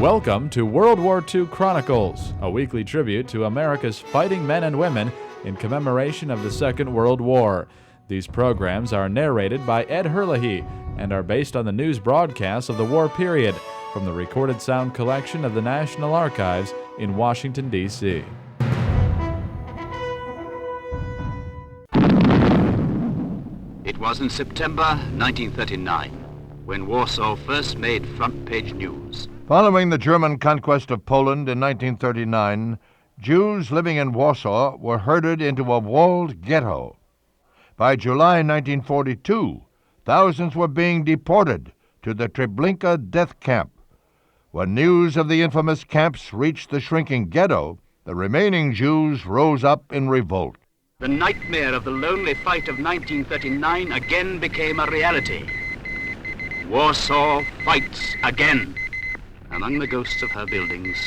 Welcome to World War II Chronicles, a weekly tribute to America's fighting men and women in commemoration of the Second World War. These programs are narrated by Ed Herlihy and are based on the news broadcasts of the war period from the recorded sound collection of the National Archives in Washington, D.C. It was in September 1939 when Warsaw first made front-page news. Following the German conquest of Poland in 1939, Jews living in Warsaw were herded into a walled ghetto. By July 1942, thousands were being deported to the Treblinka death camp. When news of the infamous camps reached the shrinking ghetto, the remaining Jews rose up in revolt. The nightmare of the lonely fight of 1939 again became a reality. Warsaw fights again. Among the ghosts of her buildings,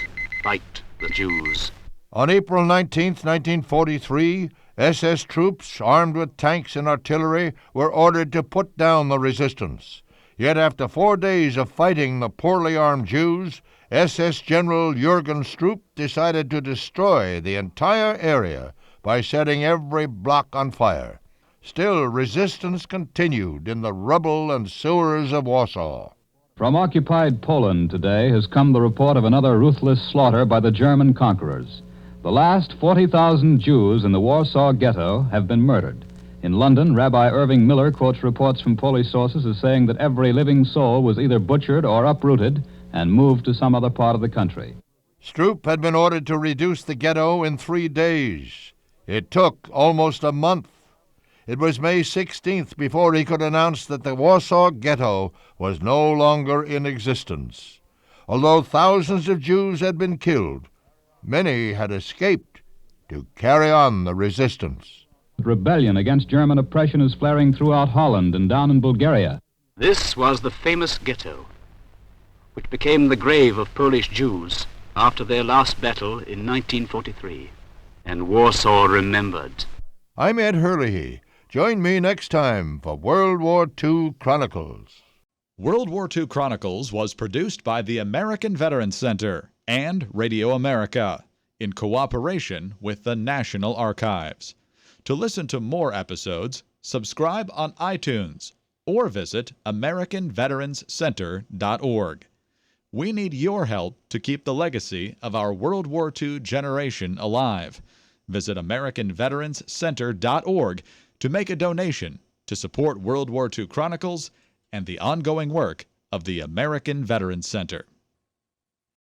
fight the Jews. On April 19, 1943, SS troops armed with tanks and artillery were ordered to put down the resistance. Yet after 4 days of fighting the poorly armed Jews, SS General Jürgen Stroop decided to destroy the entire area by setting every block on fire. Still, resistance continued in the rubble and sewers of Warsaw. From occupied Poland today has come the report of another ruthless slaughter by the German conquerors. The last 40,000 Jews in the Warsaw ghetto have been murdered. In London, Rabbi Irving Miller quotes reports from Polish sources as saying that every living soul was either butchered or uprooted and moved to some other part of the country. Stroop had been ordered to reduce the ghetto in 3 days. It took almost a month. It was May 16th before he could announce that the Warsaw ghetto was no longer in existence. Although thousands of Jews had been killed, many had escaped to carry on the resistance. Rebellion against German oppression is flaring throughout Holland and down in Bulgaria. This was the famous ghetto, which became the grave of Polish Jews after their last battle in 1943, and Warsaw remembered. I'm Ed Herlihy. Join me next time for World War II Chronicles. World War II Chronicles was produced by the American Veterans Center and Radio America in cooperation with the National Archives. To listen to more episodes, subscribe on iTunes or visit AmericanVeteransCenter.org. We need your help to keep the legacy of our World War II generation alive. Visit AmericanVeteransCenter.org to make a donation to support World War II Chronicles and the ongoing work of the American Veterans Center.